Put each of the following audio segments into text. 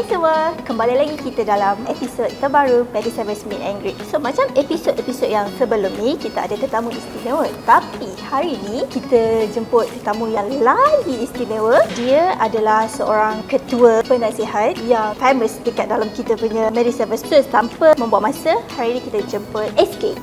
Hai semua, kembali lagi kita dalam episod terbaru Mediservice Meet and Greet. So macam episod-episod yang sebelum ni, kita ada tetamu istimewa. Tapi hari ni kita jemput tetamu yang lagi istimewa. Dia adalah seorang ketua penasihat yang famous dekat dalam kita punya Mediservice. So tanpa membuang masa, hari ni kita jemput SK.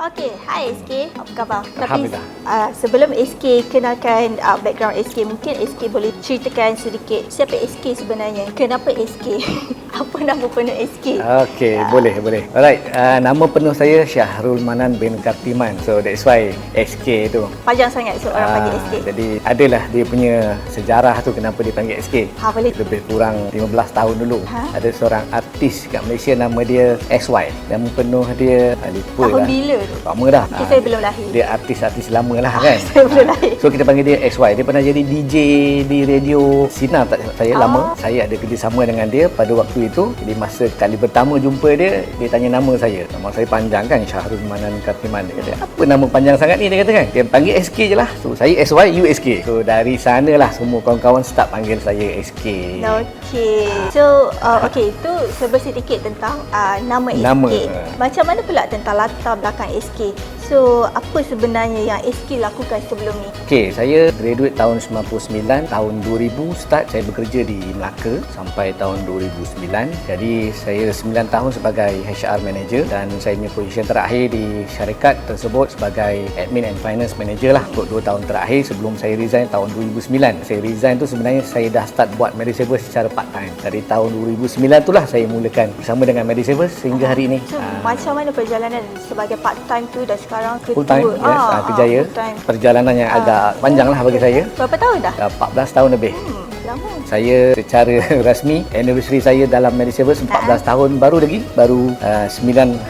Okey, hai SK, apa khabar? Alhamdulillah. Tapi sebelum SK kenalkan background SK, mungkin SK boleh ceritakan sedikit siapa SK sebenarnya? Kenapa SK? Apa nama penuh SK? Okey, boleh. Alright, nama penuh saya Syahrul Manan bin Kartiman. So that's why SK tu. Panjang sangat so orang panggil SK. Jadi adalah dia punya sejarah tu kenapa dia panggil SK. Boleh. Lebih kurang 15 tahun dulu. Ada seorang artis kat Malaysia nama dia SY. Nama penuh dia lupa Tahun lah. bila tu? Lama dah. Saya belum lahir. Dia artis lama lah kan. Saya belum lahir. So kita panggil dia SY. Dia pernah jadi DJ di radio Sinar tak saya lama. Saya ada kerjasama dengan dia pada waktu itu. Jadi masa kali pertama jumpa dia tanya nama saya. Nama saya panjang kan, Syahrul Manan Kartiman. Dia kata, apa nama panjang sangat ni? Dia kata kan. Dia panggil SK je lah. So saya SY, you SK. So dari sanalah semua kawan-kawan start panggil saya SK. Okey. So okey, itu sedikit tentang nama SK. Macam mana pula tentang latar belakang SK? So, apa sebenarnya yang SK lakukan sebelum ni? Okey, saya graduate tahun 99, tahun 2000 start saya bekerja di Melaka sampai tahun 2009. Jadi, saya 9 tahun sebagai HR manager dan saya punya position terakhir di syarikat tersebut sebagai admin and finance manager lah untuk 2 tahun terakhir sebelum saya resign tahun 2009. Saya resign tu sebenarnya saya dah start buat Mediservice secara part time. Dari tahun 2009 tu lah saya mulakan bersama dengan Mediservice sehingga hari ini. So, macam mana perjalanan sebagai part time tu dan sekarang ketua? Full time, yes, kerjaya. Perjalanan yang agak panjang lah bagi saya. Berapa tahun dah? 14 tahun lebih. Lama. Saya secara rasmi anniversary saya dalam Mediservice 14 tahun baru 9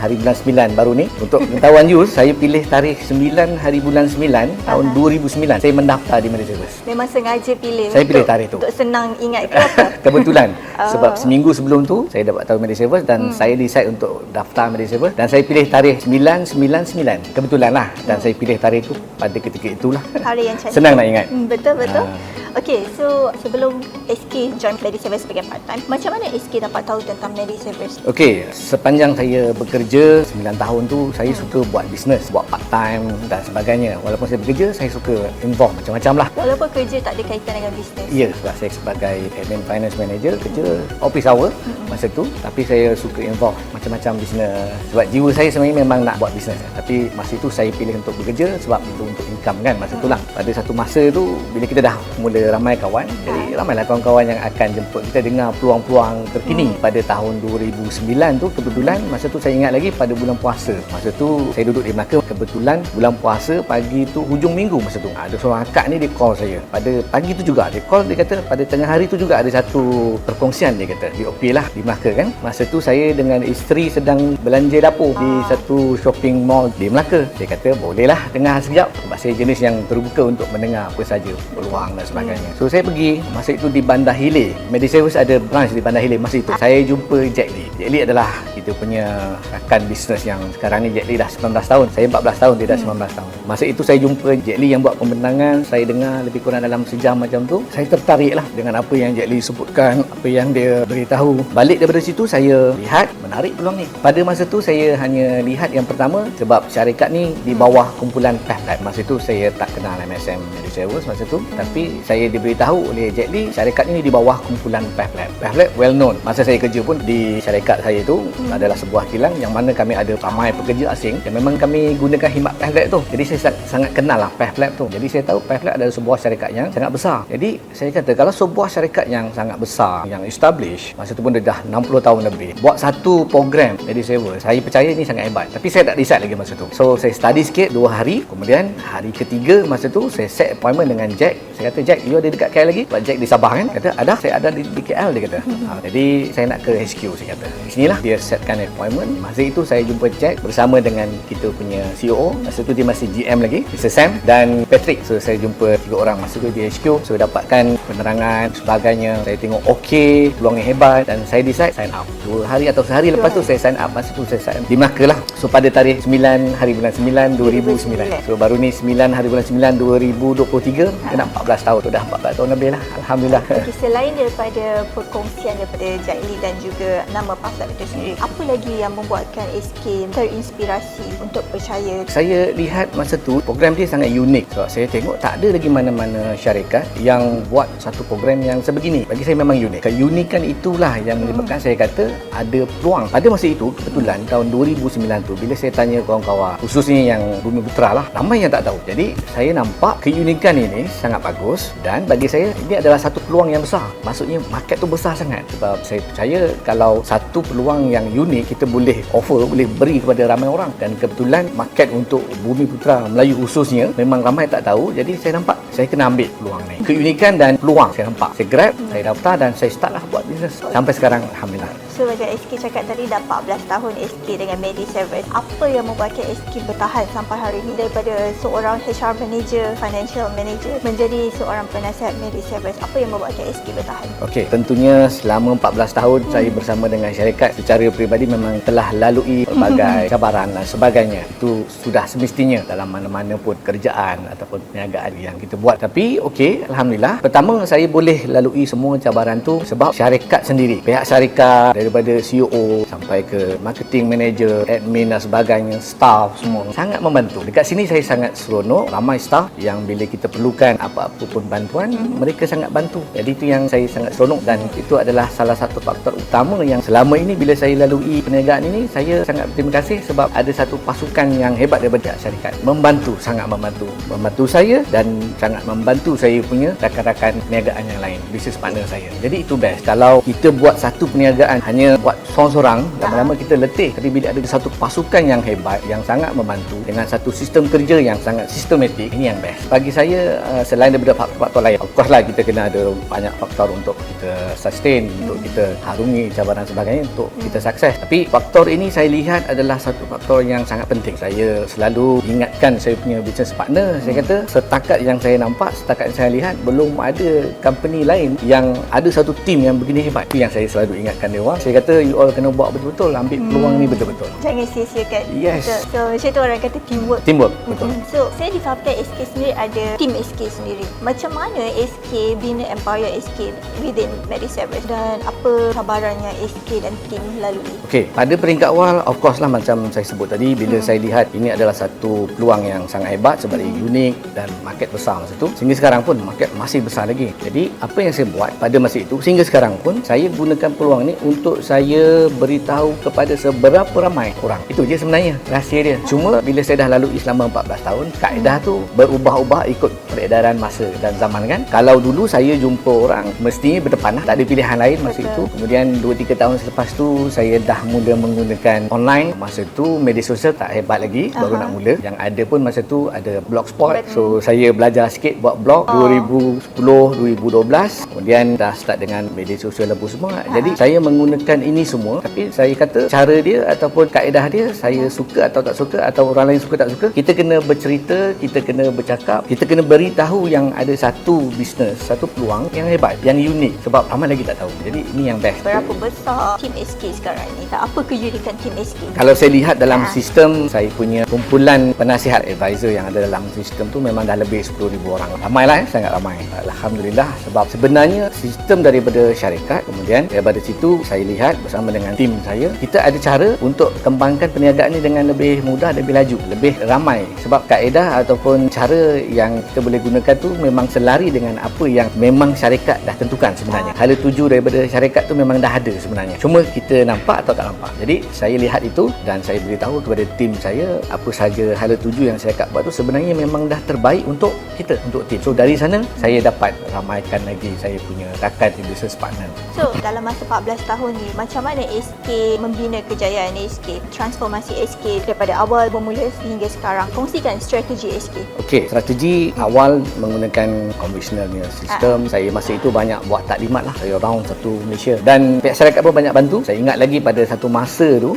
hari bulan 9 baru ni. Untuk pengetahuan you, saya pilih tarikh 9 hari bulan 9 tahun 2009 saya mendaftar di Mediservice. Memang sengaja pilih. Saya pilih tarikh tu untuk senang ingat ke apa? Kebetulan sebab seminggu sebelum tu saya dapat tahu Mediservice dan saya decide untuk daftar Mediservice dan saya pilih tarikh 999. Kebetulan lah dan saya pilih tarikh tu pada ketika itulah. Hari yang cantik. Senang nak ingat. Betul. Okey, so sebelum SK join Mediservice sebagai part-time, macam mana SK dapat tahu tentang Mediservice? Okey, sepanjang saya bekerja 9 tahun tu, saya suka buat bisnes, buat part-time dan sebagainya. Walaupun saya bekerja, saya suka involve macam-macam lah. Walaupun kerja tak ada kaitan dengan bisnes? Ya, sebab saya sebagai admin finance manager, kerja office hour masa tu. Tapi saya suka involve macam-macam bisnes. Sebab jiwa saya sebenarnya memang nak buat bisnes. Tapi masa itu saya pilih untuk bekerja sebab itu untuk income kan masa tu lah. Pada satu masa tu, bila kita dah mula ramai kawan, jadi ramailah kawan-kawan yang akan jemput kita dengar peluang-peluang terkini. Pada tahun 2009 tu kebetulan masa tu saya ingat lagi pada bulan puasa. Masa tu saya duduk di Melaka, kebetulan bulan puasa pagi tu hujung minggu masa tu. Ada seorang akak ni dia call saya. Pada pagi tu juga dia call, dia kata pada tengah hari tu juga ada satu perkongsian dia kata. Dia okey lah di Melaka kan. Masa tu saya dengan isteri sedang belanja dapur di satu shopping mall di Melaka. Dia kata bolehlah dengar sekejap sebab saya jenis yang terbuka untuk mendengar apa saja peluang dan sebagainya. So saya pergi masa itu di Bandar Hilir. Mediservice ada branch di Bandar Hilir masa itu. Saya jumpa Jack Lee. Jack Lee adalah kita kita punya rakan bisnes yang sekarang ni Jet Li dah 19 tahun. Saya 14 tahun, dia dah 19 tahun. Masa itu saya jumpa Jet Li yang buat pembentangan, saya dengar lebih kurang dalam sejam macam tu. Saya tertarik lah dengan apa yang Jet Li sebutkan, apa yang dia beritahu. Balik daripada situ saya lihat menarik peluang ni. Pada masa tu saya hanya lihat yang pertama sebab syarikat ni di bawah kumpulan PathLab. Masa tu saya tak kenal MSM MediService masa tu, tapi saya diberitahu oleh Jet Li syarikat ini di bawah kumpulan PathLab. PathLab well known. Masa saya kerja pun di syarikat saya tu adalah sebuah kilang yang mana kami ada ramai pekerja asing dan memang kami gunakan khidmat PathLab tu. Jadi saya sangat kenal lah PathLab tu. Jadi saya tahu PathLab adalah sebuah syarikat yang sangat besar. Jadi saya kata kalau sebuah syarikat yang sangat besar, yang established, masa tu pun dia dah 60 tahun lebih, buat satu program MediService, saya percaya ni sangat hebat. Tapi saya tak decide lagi masa tu. So saya study sikit 2 hari, kemudian hari ketiga masa tu saya set appointment dengan Jack. Saya kata, Jack, you ada dekat KL lagi? Sebab Jack di Sabah kan? Kata, ada, saya ada di KL, dia kata. Jadi saya nak ke HQ, saya kata. Di sinilah dia setkan appointment. Masa itu saya jumpa Jack bersama dengan kita punya CEO. Masa tu dia masih GM lagi, Mr. Sam dan Patrick. So saya jumpa 3 orang masa tu di HQ. So dapatkan penerangan sebagainya. Saya tengok okey, peluangnya hebat dan saya decide sign up. 2 hari atau sehari lepas tu saya sign up. Masa tu saya sign up di Melaka lah. So pada tarikh 9 hari bulan 9 2009. So baru ni 9 hari bulan 9 2023. Kena 14 tahun tu, dah 14 tahun lebih lah. Alhamdulillah. Okay, selain daripada perkongsian daripada Jack Li dan juga nama PathLab itu sendiri, apa lagi yang membuatkan SK terinspirasi untuk percaya? Saya lihat masa tu program dia sangat unik sebab saya tengok tak ada lagi mana-mana syarikat yang buat satu program yang sebegini. Bagi saya memang unik. Keunikan itulah yang menyebabkan saya kata ada peluang. Pada masa itu kebetulan tahun 2009 tu bila saya tanya kawan-kawan khususnya yang Bumi Putra lah, ramai yang tak tahu. Jadi saya nampak keunikan ini sangat bagus dan bagi saya ini adalah satu peluang yang besar. Maksudnya market tu besar sangat sebab saya percaya kalau satu peluang yang unik kita boleh offer, boleh beri kepada ramai orang dan kebetulan market untuk Bumi Putra Melayu khususnya memang ramai tak tahu. Jadi saya nampak saya kena ambil peluang ni. Keunikan dan peluang saya nampak. Saya grab, saya daftar dan saya start lah buat bisnes. Sampai sekarang Alhamdulillah. So macam SK cakap tadi dah 14 tahun SK dengan MediService. Apa yang membuatkan SK bertahan sampai hari ini daripada seorang HR manager, financial manager menjadi seorang penasihat MediService? Apa yang membuatkan SK bertahan? Okey, tentunya selama 14 tahun saya bersama dengan syarikat secara peribadi memang telah lalui pelbagai cabaran dan sebagainya. Itu sudah semestinya dalam mana-mana pun kerjaan ataupun perniagaan yang kita buat. Tapi okey, Alhamdulillah. Pertama saya boleh lalui semua cabaran tu sebab syarikat sendiri, pihak syarikat daripada CEO sampai ke marketing manager, admin dan sebagainya, staff semua sangat membantu. Dekat sini saya sangat seronok, ramai staff yang bila kita perlukan apa-apa pun bantuan, mereka sangat bantu. Jadi itu yang saya sangat seronok dan itu adalah salah satu faktor utama yang selama ini bila saya lalui perniagaan ini, saya sangat berterima kasih sebab ada satu pasukan yang hebat daripada syarikat. Membantu, sangat membantu saya dan sangat membantu saya punya rakan-rakan perniagaan yang lain, business partner saya. Jadi itu best. Kalau kita buat satu perniagaan hanya buat seorang-seorang, lama-lama kita letih. Tapi bila ada satu pasukan yang hebat, yang sangat membantu dengan satu sistem kerja yang sangat sistematik, ini yang best. Bagi saya, selain daripada faktor lain, of course lah kita kena ada banyak faktor untuk kita sustain, untuk kita harungi cabaran sebagainya, untuk kita sukses. Tapi faktor ini saya lihat adalah satu faktor yang sangat penting. Saya selalu ingatkan saya punya business partner, saya kata setakat yang saya nampak, setakat yang saya lihat, belum ada company lain yang ada satu team yang begini hebat. Itu yang saya selalu ingatkan dia orang. Saya kata you all kena buat betul-betul, ambil peluang ni betul-betul. Jangan sia-siakan. Yes. So macam tu orang kata teamwork. Teamwork, betul. So saya difahamkan SK sendiri ada team SK sendiri. Macam mana SK bina empire SK within MediService dan apa cabaran yang SK dan team lalui? Okey, pada peringkat awal of course lah macam saya sebut tadi, bila saya lihat ini adalah satu peluang yang sangat hebat sebab dia unik dan market besar masa tu. Sehingga sekarang pun market masih besar lagi. Jadi apa yang saya buat pada masa itu sehingga sekarang pun saya gunakan peluang ni untuk saya beritahu kepada seberapa ramai orang. Itu je sebenarnya rahsia dia. Cuma bila saya dah lalui selama 14 tahun, kaedah tu berubah-ubah ikut peredaran masa dan zaman kan. Kalau dulu saya jumpa orang mestinya berdepan lah, tak ada pilihan lain masa itu. Kemudian 2-3 tahun selepas tu saya dah mula menggunakan online. Masa tu media sosial tak hebat lagi, baru nak mula. Yang ada pun masa tu ada blogspot. So saya belajar sikit buat blog 2010, 2012. Kemudian dah start dengan media sosial lepas semua. Jadi saya menggunakan menggunakan ini semua, tapi saya kata cara dia ataupun kaedah dia saya suka atau tak suka, atau orang lain suka tak suka, kita kena bercerita, kita kena bercakap, kita kena beritahu yang ada satu bisnes, satu peluang yang hebat, yang unik, sebab ramai lagi tak tahu. Jadi ini yang best. Berapa besar tim SK sekarang ni? Apa keunikan tim SK? Kalau saya lihat dalam sistem, saya punya kumpulan penasihat advisor yang ada dalam sistem tu memang dah lebih 10,000 orang. Ramailah, sangat ramai. Alhamdulillah, sebab sebenarnya sistem daripada syarikat, kemudian daripada situ saya lihat bersama dengan tim saya, kita ada cara untuk kembangkan perniagaan ni dengan lebih mudah, lebih laju, lebih ramai. Sebab kaedah ataupun cara yang kita boleh gunakan tu memang selari dengan apa yang memang syarikat dah tentukan sebenarnya. Hala tuju daripada syarikat tu memang dah ada sebenarnya. Cuma kita nampak atau tak nampak. Jadi saya lihat itu dan saya beritahu kepada tim saya apa saja hala tuju yang syarikat buat tu sebenarnya memang dah terbaik untuk kita, untuk tim. So dari sana saya dapat ramaikan lagi saya punya rakan di business partner. So dalam masa 14 tahun ni, macam mana SK membina kejayaan SK, transformasi SK daripada awal bermula sehingga sekarang? Kongsikan strategi SK. Okey, strategi awal menggunakan konvensionalnya sistem. Saya masa itu banyak buat taklimat lah. Saya round satu Malaysia dan pihak syarikat pun banyak bantu. Saya ingat lagi pada satu masa tu,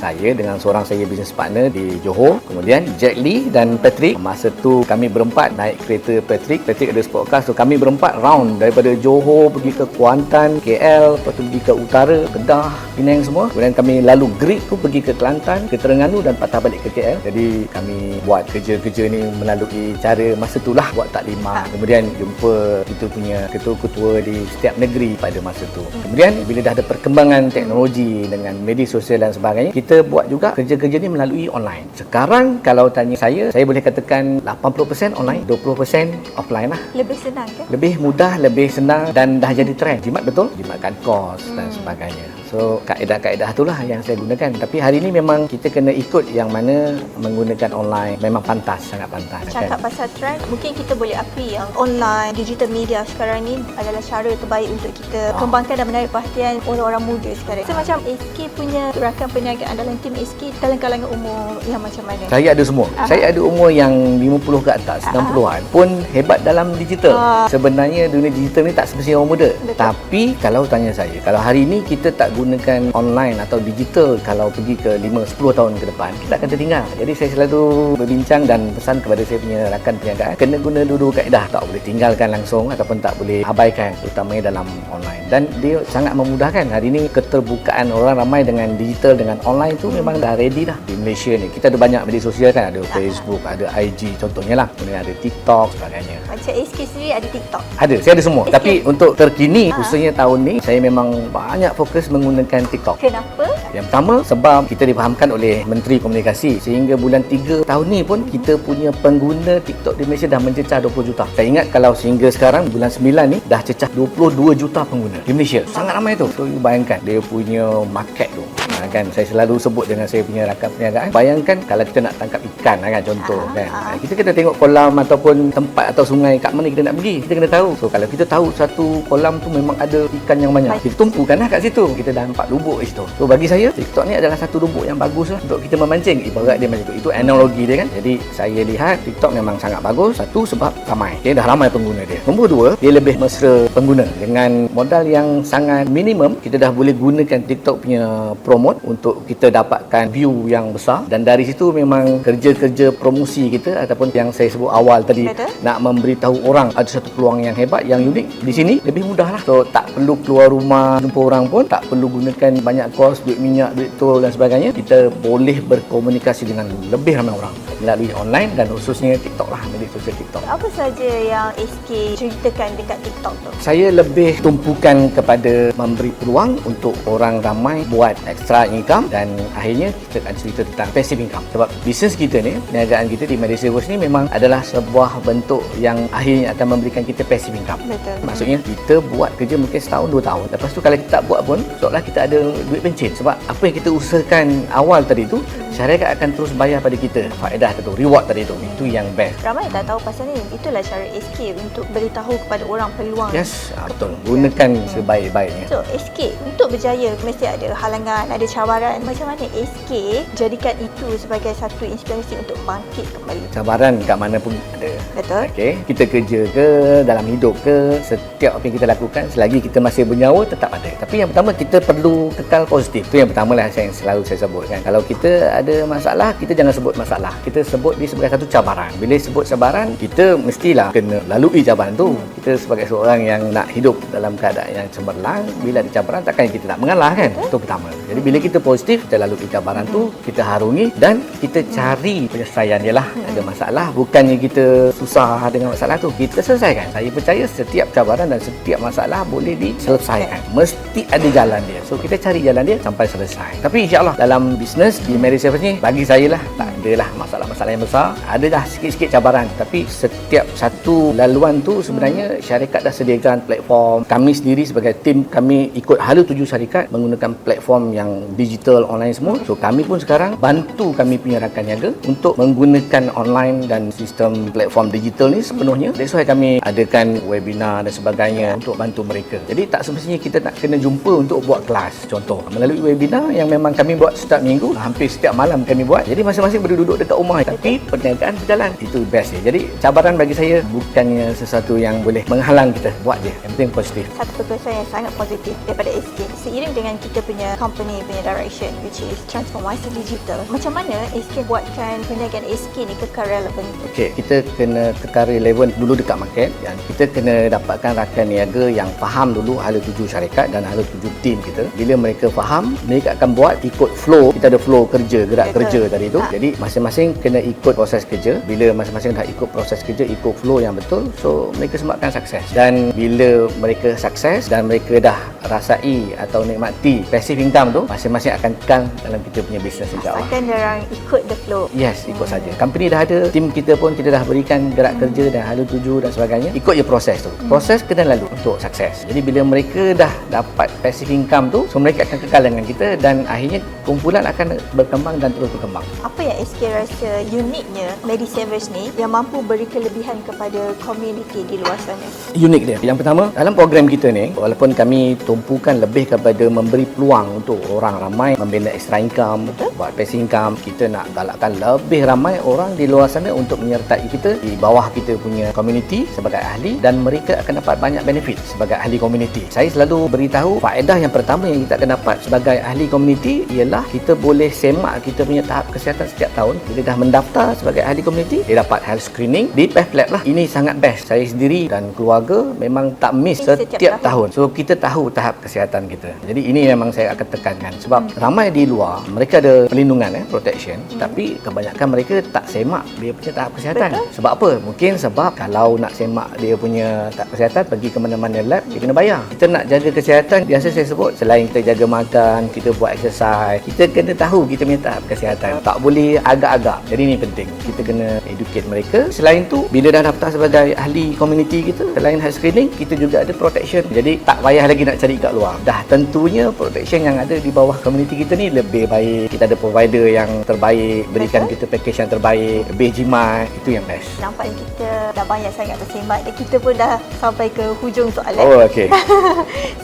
saya dengan seorang saya business partner di Johor, kemudian Jack Lee dan Patrick. Masa tu kami berempat naik kereta Patrick ada sport car. So kami berempat round daripada Johor pergi ke Kuantan, KL, lepas tu pergi ke utara, Kedah, Penang semua. Kemudian kami lalu grid tu pergi ke Kelantan, ke Terengganu dan patah balik ke KL. Jadi kami buat kerja-kerja ni melalui cara masa itulah buat taklimat. Kemudian jumpa kita punya ketua-ketua di setiap negeri pada masa tu. Kemudian bila dah ada perkembangan teknologi dengan media sosial dan sebagainya, kita buat juga kerja-kerja ni melalui online. Sekarang kalau tanya saya boleh katakan 80% online, 20% offline lah. Lebih senang ke? Lebih mudah, lebih senang dan dah jadi trend. Jimat betul? Jimatkan kos dan sebagainya. So kaedah-kaedah itulah yang saya gunakan. Tapi hari ini memang kita kena ikut yang mana menggunakan online memang pantas, sangat pantas. Cakap pasal trend, mungkin kita boleh akui yang online, digital media sekarang ni adalah cara terbaik untuk kita kembangkan dan menarik perhatian orang-orang muda sekarang. So macam SK punya rakan perniagaan dalam tim SK dalam kalangan umur yang macam mana? Saya ada semua. Saya ada umur yang 50 ke atas, 90-an pun hebat dalam digital. Sebenarnya dunia digital ni tak semestinya orang muda. Betul. Tapi kalau tanya saya, kalau hari ini kita tak gunakan online atau digital, kalau pergi ke 5-10 tahun ke depan, kita akan tertinggal. Jadi saya selalu berbincang dan pesan kepada saya punya rakan perniagaan, kena guna dulu kaedah. Tak boleh tinggalkan langsung ataupun tak boleh abaikan, terutamanya dalam online. Dan dia sangat memudahkan. Hari ini keterbukaan orang ramai dengan digital, dengan online tu memang dah ready dah. Di Malaysia ni kita ada banyak media sosial kan, ada Facebook, ada IG contohnya lah, kemudian ada TikTok sebagainya. Macam SK sendiri ada TikTok? Ada, saya ada semua. Tapi untuk terkini, khususnya tahun ni, saya memang banyak fokus menggunakan TikTok. Kenapa? Yang pertama, sebab kita difahamkan oleh Menteri Komunikasi sehingga bulan 3 tahun ni pun kita punya pengguna TikTok di Malaysia dah mencecah 20 juta. Saya ingat kalau sehingga sekarang bulan 9 ni dah cecah 22 juta pengguna di Malaysia. Sangat ramai tu. So you bayangkan dia punya market tu. Kan saya selalu sebut dengan saya punya rakan perniagaan, bayangkan kalau kita nak tangkap ikan kan, contoh kan. Kita kena tengok kolam ataupun tempat atau sungai kat mana kita nak pergi. Kita kena tahu. So kalau kita tahu satu kolam tu memang ada ikan yang banyak, kita tumpukanlah kat situ. Kita dah nampak lubuk di situ. So bagi saya TikTok ni adalah satu lubuk yang bagus lah untuk kita memancing. Ibarat dia macam tu. Itu analogi dia kan. Jadi saya lihat TikTok memang sangat bagus. Satu, sebab ramai. Dia dah ramai pengguna dia. Nombor dua, dia lebih mesra pengguna. Dengan modal yang sangat minimum, kita dah boleh gunakan TikTok punya promote untuk kita dapatkan view yang besar. Dan dari situ memang kerja-kerja promosi kita ataupun yang saya sebut awal tadi, nak memberitahu orang ada satu peluang yang hebat, yang unik di sini, lebih mudah lah. So tak perlu keluar rumah jumpa orang pun, tak perlu gunakan banyak kos, duit minyak, duit tol dan sebagainya. Kita boleh berkomunikasi dengan lebih ramai orang melalui online dan khususnya TikTok lah, media sosial TikTok. Apa saja yang SK ceritakan dekat TikTok tu? Saya lebih tumpukan kepada memberi peluang untuk orang ramai buat extra income dan akhirnya kita akan cerita tentang passive income. Sebab bisnes kita ni, perniagaan kita di Medisave Works ni memang adalah sebuah bentuk yang akhirnya akan memberikan kita passive income. Betul. Maksudnya kita buat kerja mungkin setahun, 2 tahun. Lepas tu kalau kita tak buat pun, seolah kita ada duit pencen. Sebab apa yang kita usahakan awal tadi tu, syarikat akan terus bayar pada kita faedah hadiah tu, reward tadi tu. Itu yang best. Ramai tak tahu pasal ni. Itulah cara SK untuk beritahu kepada orang peluang. Yes, betul. Gunakan sebaik-baiknya. So, SK untuk berjaya mesti ada halangan, ada cabaran. Macam mana SK jadikan itu sebagai satu inspirasi untuk bangkit kembali? Cabaran kat mana pun ada. Betul. Okey, kita kerja ke, dalam hidup ke, setiap apa yang kita lakukan selagi kita masih bernyawa tetap ada. Tapi yang pertama kita perlu kekal positif. Itu yang pertama lah yang selalu saya sebutkan. Kalau kita ada masalah, kita jangan sebut masalah. Kita sebut dia sebagai satu cabaran. Bila sebut cabaran, kita mestilah kena lalui cabaran tu. Kita sebagai seorang yang nak hidup dalam keadaan yang cemerlang, bila ada cabaran takkan kita nak mengalah kan? Itu pertama. Jadi bila kita positif, kita lalui cabaran tu, kita harungi dan kita cari penyelesaian dia lah. Ada masalah, bukannya kita susah dengan masalah tu, kita selesaikan. Saya percaya setiap cabaran dan setiap masalah boleh diselesaikan. Mesti ada jalan dia. So kita cari jalan dia sampai selesai. Tapi insya-Allah dalam bisnes di Mary Savers ni, bagi saya lah tak adalah masalah-masalah yang besar. Ada dah sikit-sikit cabaran, tapi setiap satu laluan tu sebenarnya syarikat dah sediakan platform. Kami sendiri sebagai tim, kami ikut hala tuju syarikat menggunakan platform yang digital online semua. So kami pun sekarang bantu kami punya rakan niaga untuk menggunakan online dan sistem platform digital ni sepenuhnya. That's why kami adakan webinar dan sebagainya untuk bantu mereka. Jadi tak semestinya kita nak kena jumpa untuk buat kelas. Contoh, melalui webinar yang memang kami buat setiap minggu, hampir setiap malam kami buat. Jadi masing-masing boleh duduk dekat rumah tapi perniagaan berjalan. Itu best dia. Jadi cabaran bagi saya bukannya sesuatu yang boleh menghalang kita. Buat je. Yang penting positif. Satu keputusan yang sangat positif daripada SK seiring dengan kita punya company punya direction, which is transformasi digital. Macam mana SK buatkan perniagaan SK ni kekal relevan? Okey, kita kena kekal relevan dulu dekat market dan kita kena dapatkan rakan niaga yang faham dulu hala tuju syarikat dan hala tuju tim kita. Bila mereka faham, mereka akan buat ikut flow. Kita ada flow kerja, gerak kerja tadi tu. Jadi masing-masing kena ikut proses kerja. Bila masing-masing dah ikut proses kerja, ikut flow yang betul, so mereka semua akan sukses. Dan bila mereka sukses dan mereka dah rasai atau nikmati passive income tu, masing-masing akan kekal dalam kita punya bisnes insya-Allah. Asalkan diorang ikut the flow. Yes, ikut saja. Company dah ada, tim kita pun kita dah berikan gerak kerja dan hala tuju dan sebagainya. Ikut je proses tu. Proses kena lalu untuk sukses. Jadi bila mereka dah dapat passive income tu, so mereka akan kekal dengan kita dan akhirnya kumpulan akan berkembang dan terus berkembang. Apa yang SK rasa uniknya Mary Savers ni yang mampu beri kelebihan kepada komuniti di luar sana? Unik dia. Yang pertama, dalam program kita ni, walaupun kami tumpukan lebih kepada memberi peluang untuk orang ramai membina extra income, buat passive income, kita nak galakkan lebih ramai orang di luar sana untuk menyertai kita di bawah kita punya komuniti sebagai ahli dan mereka akan dapat banyak benefit sebagai ahli komuniti. Saya selalu beritahu faedah yang pertama yang kita akan dapat sebagai ahli komuniti ialah kita boleh semak kita punya tahap kesihatan setiap tahun. Bila dah mendaftar sebagai ahli komuniti, dia dapat health screening di PEFLAB lah. Ini sangat best. Saya sendiri dan keluarga memang tak miss setiap tahun. So kita tahu tahap kesihatan kita. Jadi ini memang saya akan tekankan sebab ramai di luar mereka ada perlindungan protection, tapi kebanyakan mereka tak semak dia punya tahap kesihatan. Betul. Sebab apa? Mungkin sebab kalau nak semak dia punya tahap kesihatan, pergi ke mana-mana lab, dia kena bayar. Kita nak jaga kesihatan, biasa saya sebut, selain kita jaga makan, kita buat exercise, kita kena tahu kita punya tahap kesihatan. Tak boleh agak-agak. Jadi ini penting. Kita kena educate mereka. Selain tu, bila dah daftar sebagai ahli komuniti kita, selain health screening, kita juga ada protection. Jadi tak payah lagi nak cari kat luar. Dah tentunya protection yang ada di bawah komuniti kita ni lebih baik. Kita ada provider yang terbaik, berikan kita package yang terbaik, lebih jimat, itu yang best. Nampaknya kita dah banyak sangat bersembang dan kita pun dah sampai ke hujung soalan. Oh, okey.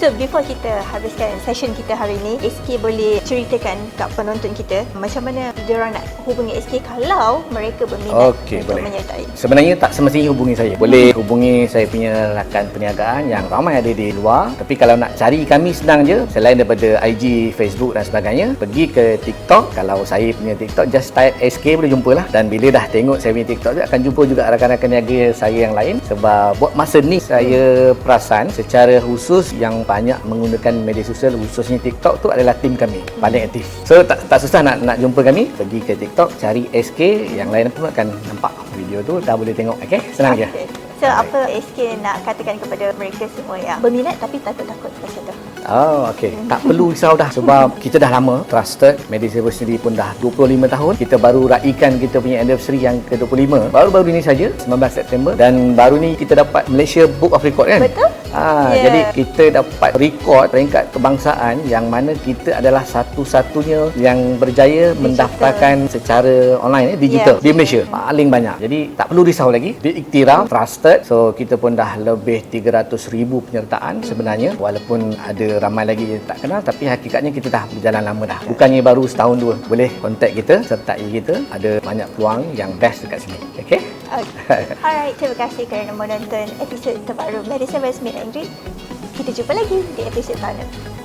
So, before kita habiskan session kita hari ini, SK boleh ceritakan kat penonton kita macam mana diorang nak hubungi SK kalau mereka berminat untuk boleh. menyertai. Sebenarnya tak semestinya hubungi saya. Boleh hubungi saya punya rakan perniagaan yang ramai ada di luar. Tapi kalau nak cari kami senang je. Selain daripada IG, Facebook dan sebagainya, pergi ke TikTok. Kalau saya punya TikTok, just type SK boleh jumpa lah. Dan bila dah tengok saya punya TikTok tu, akan jumpa juga rakan-rakan niaga saya yang lain. Sebab buat masa ni saya perasan secara khusus yang banyak menggunakan media sosial khususnya TikTok tu adalah tim kami paling aktif. So tak susah nak jumpa kami, pergi ke TikTok cari SK, yang lain pun akan nampak video tu, dah boleh tengok. Okey, senang je. So apa SK nak katakan kepada mereka semua yang berminat tapi takut-takut macam tu? Oh, okey. Tak perlu risau dah sebab kita dah lama trusted. MediSaver sendiri pun dah 25 tahun. Kita baru raikan kita punya anniversary yang ke-25. Baru-baru ini saja, 19 September, dan baru ni kita dapat Malaysia Book of Record kan? Betul? Jadi kita dapat rekod peringkat kebangsaan yang mana kita adalah satu-satunya yang berjaya mendaftarkan secara online digital di Malaysia. Paling banyak. Jadi tak perlu risau lagi. Diiktiraf, trusted. So kita pun dah lebih 300,000 penyertaan sebenarnya. Walaupun ada ramai lagi yang tak kenal, tapi hakikatnya kita dah berjalan lama dah. Bukannya baru setahun dua. Boleh kontak kita, sertai kita. Ada banyak peluang yang best dekat sini. Okay? Alright, terima kasih kerana menonton episod terbaru MediSaver Meet and Greet. Kita jumpa lagi di episod tahun depan.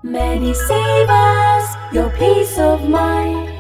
Many save us, your peace of mind.